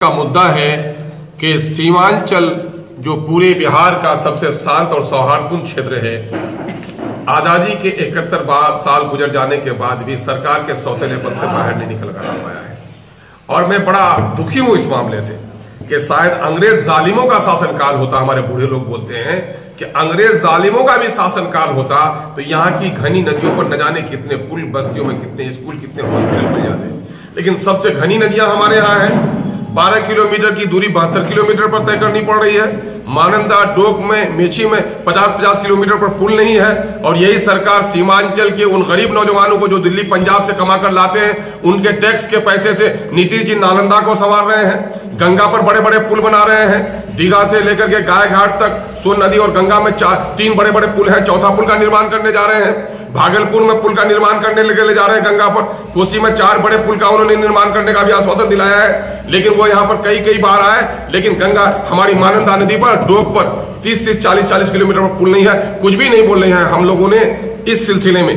का मुद्दा है कि सीमांचल जो पूरे बिहार का सबसे शांत और सौहार्दपूर्ण क्षेत्र है, आजादी के 71 साल गुजर जाने के बाद भी सरकार के सौतेलेपन से बाहर नहीं निकल कर आ पाया है। और मैं बड़ा दुखी हूं इस मामले से कि शायद अंग्रेज जालिमों का शासनकाल होता, हमारे बूढ़े लोग बोलते हैं कि अंग्रेज जालिमों का भी शासनकाल होता तो यहाँ की घनी नदियों पर न जाने कितने पुल, बस्तियों में कितने स्कूल, कितने हॉस्पिटल बन जाते। लेकिन सबसे घनी नदियां हमारे यहाँ है। 12 किलोमीटर की दूरी 72 किलोमीटर पर तय करनी पड़ रही है। मानंदा, डोक में, मेची में 50-50 किलोमीटर पर पुल नहीं है। और यही सरकार सीमांचल के उन गरीब नौजवानों को जो दिल्ली पंजाब से कमा कर लाते हैं, उनके टैक्स के पैसे से नीतीश जी नालंदा को संवार रहे हैं। गंगा पर बड़े बड़े पुल बना रहे हैं। दीघा से लेकर के गाय घाट तक सोन नदी और गंगा में 3 बड़े बड़े पुल हैं। चौथा पुल का निर्माण करने जा रहे हैं। भागलपुर में पुल का निर्माण करने ले जा रहे हैं गंगा पर। कोसी में 4 बड़े पुल का उन्होंने निर्माण करने का भी आश्वासन दिलाया है, लेकिन वो यहाँ पर कई बार आए, लेकिन गंगा हमारी मानंदा नदी पर, डोक पर 30-30, 40-40 किलोमीटर पर पुल नहीं है। कुछ भी नहीं बोल रहे हैं। हम लोगों ने इस सिलसिले में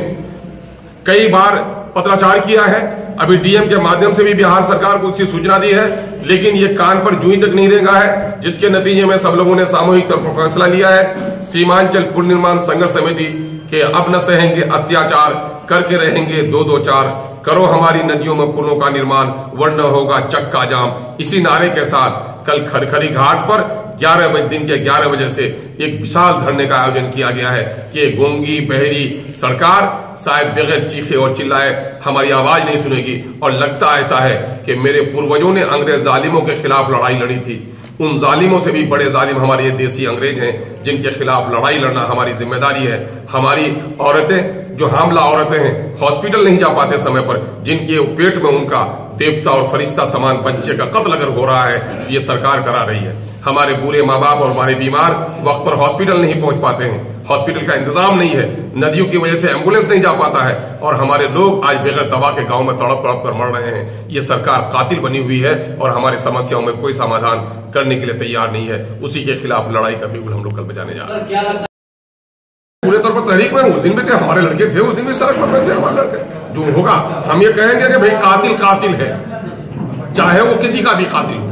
कई बार पत्राचार किया है। अभी डीएम के माध्यम से भी बिहार सरकार को उसकी सूचना दी है, लेकिन ये कान पर जूं तक नहीं रेंगा है, जिसके नतीजे में सब लोगों ने सामूहिक तौर पर फैसला लिया है। सीमांचल पुल निर्माण संघर्ष समिति के अब न सहेंगे अत्याचार, करके रहेंगे 2-2-4, करो हमारी नदियों में पुलों का निर्माण, वरना होगा चक्का जाम। इसी नारे के साथ कल खरखरी घाट पर 11 बजे, दिन के 11 बजे से एक विशाल धरने का आयोजन किया गया है कि गूंगी बहरी सरकार शायद बगैर चीखे और चिल्लाए हमारी आवाज नहीं सुनेगी। और लगता ऐसा है कि मेरे पूर्वजों ने अंग्रेज जालिमों के खिलाफ लड़ाई लड़ी थी, उन जालिमों से भी बड़े जालिम हमारे ये देसी अंग्रेज हैं, जिनके खिलाफ लड़ाई लड़ना हमारी जिम्मेदारी है। हमारी औरतें, जो हामला औरतें हैं, हॉस्पिटल नहीं जा पाते समय पर, जिनके पेट में उनका देवता और फरिश्ता समान बच्चे का कत्ल अगर हो रहा है, ये सरकार करा रही है। हमारे बूढ़े माँ बाप और हमारे बीमार वक्त पर हॉस्पिटल नहीं पहुंच पाते हैं, हॉस्पिटल का इंतजाम नहीं है, नदियों की वजह से एम्बुलेंस नहीं जा पाता है, और हमारे लोग आज बगैर दवा के गांव में तड़प तड़प कर मर रहे हैं। ये सरकार कातिल बनी हुई है और हमारी समस्याओं में कोई समाधान करने के लिए तैयार नहीं है। उसी के खिलाफ लड़ाई का बिगुल हम लोग कल बजाने जा रहे हैं। पूरे तौर पर तहरीक में उस दिन भी थे, हमारे लड़के थे, उस दिन भी सड़क पर थे हमारे लड़के। जो होगा हम ये कहेंगे कि भाई कातिल कातिल है, चाहे वो किसी का भी कातिल हो,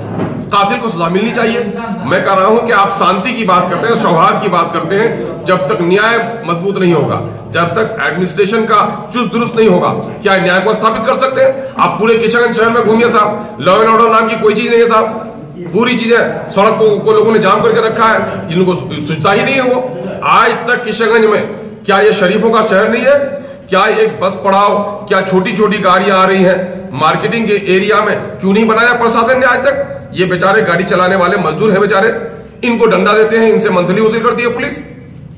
कातिल को सजा मिलनी चाहिए। मैं कह रहा हूं कि आप शांति की बात करते हैं, सौहार्द की बात करते हैं, जब तक न्याय मजबूत नहीं होगा, जब तक एडमिनिस्ट्रेशन का चुस्त दुरुस्त नहीं होगा, क्या न्याय को स्थापित कर सकते हैं? आप पूरे किशनगंज शहर में घूमिए साहब, लॉ एंड ऑर्डर नाम की कोई चीज नहीं है साहब। पूरी चीजें सड़क को लोगों ने जाम करके रखा है, इनको सोचता ही नहीं है वो। आज तक किशनगंज में क्या ये शरीफों का शहर नहीं है? क्या एक बस पड़ाव, क्या छोटी छोटी गाड़ियां आ रही हैं मार्केटिंग के एरिया में, क्यों नहीं बनाया प्रशासन ने आज तक? ये बेचारे गाड़ी चलाने वाले मजदूर हैं बेचारे, इनको डंडा देते हैं, इनसे मंथली वसूल करती है पुलिस,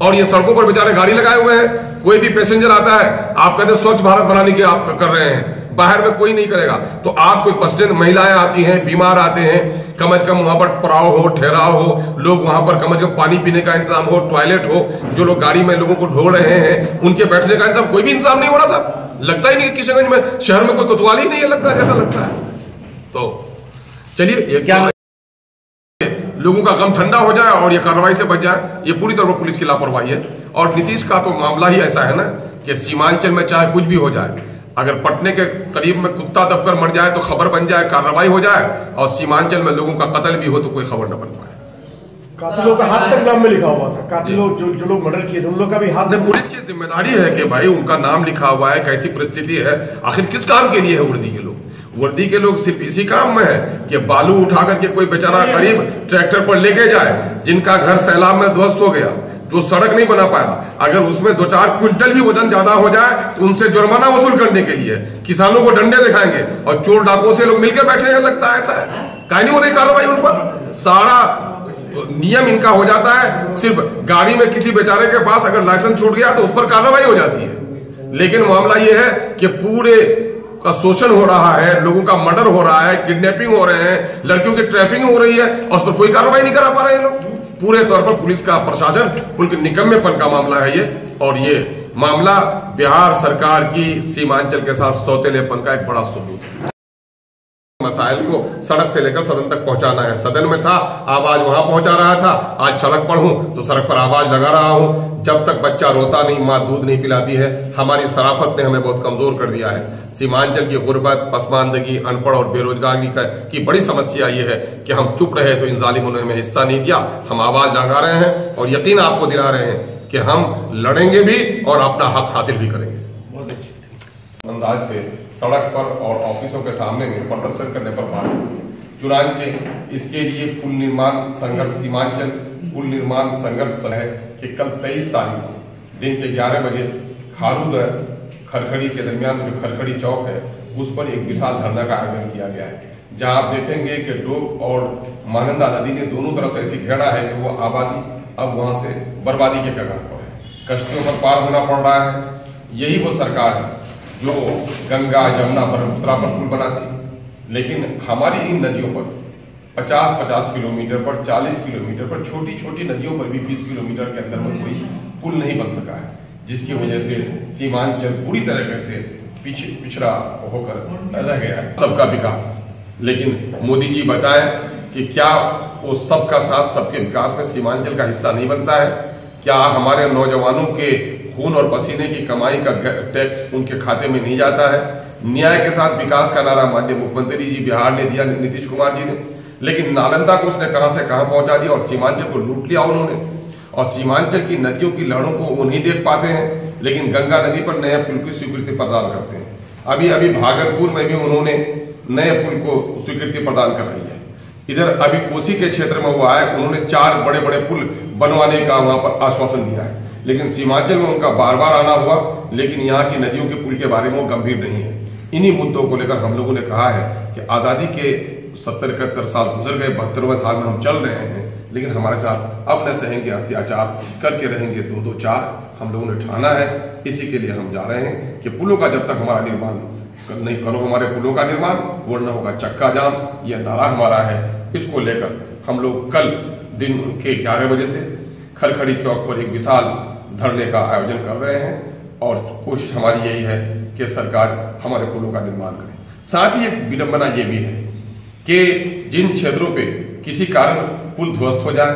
और ये सड़कों पर बेचारे गाड़ी लगाए हुए हैं। कोई भी पैसेंजर आता है, आप कहते हैं स्वच्छ भारत बनाने की आप कर रहे हैं, बाहर में कोई नहीं करेगा, तो आप कोई बस स्टैंड, महिलाएं आती हैं, बीमार आते हैं, कम से कम वहां पर पड़ाव हो, ठहराव हो, लोग वहां पर कम से कम पानी पीने का इंतजाम हो, टॉयलेट हो, जो लोग गाड़ी में लोगों को ढो रहे हैं उनके बैठने का इंतजाम, कोई भी इंतजाम नहीं हो रहा साहब। लगता ही नहीं कि किशनगंज में शहर में कोई कोतवाली ही नहीं है, लगता है जैसा लगता है। तो चलिए, ये क्या लोगों का गम ठंडा हो जाए और ये कार्रवाई से बच जाए, ये पूरी तरह पुलिस की लापरवाही है। और नीतीश का तो मामला ही ऐसा है ना कि सीमांचल में चाहे कुछ भी हो जाए, अगर पटने के करीब में कुत्ता दबकर मर जाए तो खबर बन जाए, कार्रवाई हो जाए, और सीमांचल में लोगों का कत्ल भी हो तो कोई खबर न बन पाए। कातिलों का हाथ तक नाम में लिखा हुआ था, कातिलों जो लोग मर्डर किए थे उन लोग का भी हाथ। पुलिस की जिम्मेदारी है कि भाई उनका नाम लिखा हुआ है, कैसी परिस्थिति है, आखिर किस काम के लिए है वर्दी के लोग। वर्दी के लोग सिर्फ इसी काम में है कि बालू उठा करके कोई बेचारा गरीब ट्रैक्टर पर लेके जाए, जिनका घर सैलाब में ध्वस्त हो गया, जो सड़क नहीं बना पाया, अगर उसमें 2-4 क्विंटल भी वजन ज्यादा हो जाए तो उनसे जुर्माना वसूल करने के लिए किसानों को डंडे दिखाएंगे, और चोर डाकुओं से लोग मिलकर बैठे हैं। लगता है ऐसा है, कहीं नहीं हो रही कार्रवाई उन पर। सारा नियम इनका हो जाता है, सिर्फ गाड़ी में किसी बेचारे के पास अगर लाइसेंस छूट गया तो उस पर कार्रवाई हो जाती है। लेकिन मामला यह है कि पूरे का शोषण हो रहा है, लोगों का मर्डर हो रहा है, किडनैपिंग हो रहे हैं, लड़कियों की ट्रैफिकिंग हो रही है, और उस पर कोई कार्रवाई नहीं करा पा रहे हैं लोग। पूरे तौर पर पुलिस का प्रशासन बिल्कुल निकम्मेपन का मामला है ये, और ये मामला बिहार सरकार की सीमांचल के साथ सौतेलेपन का एक बड़ा सबूत है। मसाइल को सड़क से लेकर सदन तक पहुंचाना है। सदन में था, आवाज वहां पहुंचा रहा था, आज सड़क पर हूं तो सड़क पर आवाज लगा रहा हूं। जब तक बच्चा रोता नहीं, माँ दूध नहीं पिलाती है। हमारी शराफत ने हमें बहुत कमजोर कर दिया है। सीमांचल की गुर्बत, पसमानदगी, अनपढ़ और बेरोजगारी की बड़ी समस्या ये है कि हम चुप रहे तो इन जालिमों ने हमें हिस्सा नहीं दिया। हम आवाज लगा रहे हैं और यकीन आपको दिला रहे हैं कि हम लड़ेंगे भी और अपना हक हासिल भी करेंगे। बहुत अच्छी अंदाज से सड़क पर और ऑफिसों के सामने में प्रदर्शन करने पर बात। चुनांचे इसके लिए पुल निर्माण संघर्ष सीमांचल पुल निर्माण संघर्ष है कि कल 23 तारीख को दिन के 11 बजे खारूद खरखड़ी के दरमियान जो खरखड़ी चौक है उस पर एक विशाल धरना का आयोजन किया गया है, जहां आप देखेंगे कि डोब और महानंदा नदी ने दोनों तरफ से ऐसी घेरा है कि वो आबादी अब वहां से बर्बादी के कगार पर है। कश्तियों पर पार होना पड़ रहा है। यही वो सरकार है जो गंगा, यमुना, ब्रह्मपुत्रा पर पुल बनाती, लेकिन हमारी इन नदियों पर 50-50 किलोमीटर पर, 40 किलोमीटर पर, छोटी छोटी नदियों पर भी 20 किलोमीटर के अंदर में कोई पुल नहीं बन सका है, जिसकी वजह से सीमांचल पूरी तरीके से पिछड़ा होकर रह गया है। सबका विकास, लेकिन मोदी जी बताएं कि क्या वो सबका साथ सबके विकास में सीमांचल का हिस्सा नहीं बनता है? क्या हमारे नौजवानों के खून और पसीने की कमाई का टैक्स उनके खाते में नहीं जाता है? न्याय के साथ विकास का नारा माननीय मुख्यमंत्री जी बिहार ने दिया, नीतीश कुमार जी ने, लेकिन नालंदा को उसने कहां से कहां पहुंचा दिया और सीमांचल को लूट लिया उन्होंने। और सीमांचल की नदियों की लहरों को वो नहीं देख पाते हैं, लेकिन गंगा नदी पर नए पुल की स्वीकृति प्रदान करते हैं। अभी अभी भागलपुर में भी उन्होंने नए पुल को स्वीकृति प्रदान कराई है। इधर अभी कोसी के क्षेत्र में वो आए, उन्होंने 4 बड़े बड़े पुल बनवाने का वहां पर आश्वासन दिया है, लेकिन सीमांचल में उनका बार बार आना हुआ, लेकिन यहाँ की नदियों के पुल के बारे में वो गंभीर नहीं है। इन्हीं मुद्दों को लेकर हम लोगों ने कहा है कि आजादी के 70-71 साल गुजर गए, 72वें साल में हम चल रहे हैं, लेकिन हमारे साथ अब न सहेंगे अत्याचार, करके रहेंगे 2-2-4। हम लोगों ने ठाना है, इसी के लिए हम जा रहे हैं कि पुलों का जब तक हमारा निर्माण नहीं करो, हमारे पुलों का निर्माण, वो न होगा चक्का जाम। यह नारा हमारा है। इसको लेकर हम लोग कल दिन के 11 बजे से खरखड़ी चौक पर एक विशाल धरने का आयोजन कर रहे हैं और कोशिश हमारी यही है कि सरकार हमारे पुलों का निर्माण करे। साथ ही एक विडंबना ये भी है कि जिन क्षेत्रों पे किसी कारण पुल ध्वस्त हो जाए,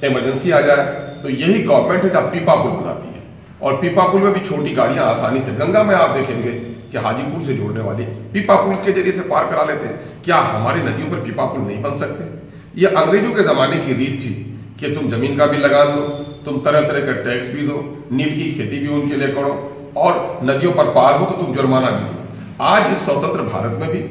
इमरजेंसी आ जाए, तो यही गवर्नमेंट है जब पीपा पुल बनाती है, और पीपा पुल में भी छोटी गाड़ियां आसानी से, गंगा में आप देखेंगे कि हाजीपुर से जोड़ने वाली पीपा पुल के जरिए से पार करा लेते हैं। क्या हमारी नदियों पर पीपा पुल नहीं बन सकते? यह अंग्रेजों के जमाने की रीत थी कि तुम जमीन का भी लगान दो, तुम तरह तरह का टैक्स भी दो, नील की खेती भी उनके लिए करो, और नदियों पर पार हो तो तुम जुर्माना भी दो। आज इस स्वतंत्र भारत में भी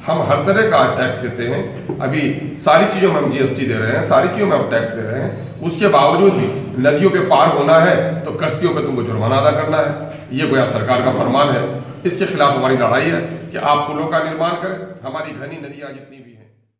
हम हर तरह का टैक्स देते हैं। अभी सारी चीजों में हम जीएसटी दे रहे हैं, सारी चीजों में हम टैक्स दे रहे हैं, उसके बावजूद भी नदियों पे पार होना है तो कश्तियों पे तुमको जुर्माना अदा करना है। ये गोया सरकार का फरमान है। इसके खिलाफ हमारी लड़ाई है कि आप पुलों का निर्माण करें। हमारी घनी नदियां जितनी भी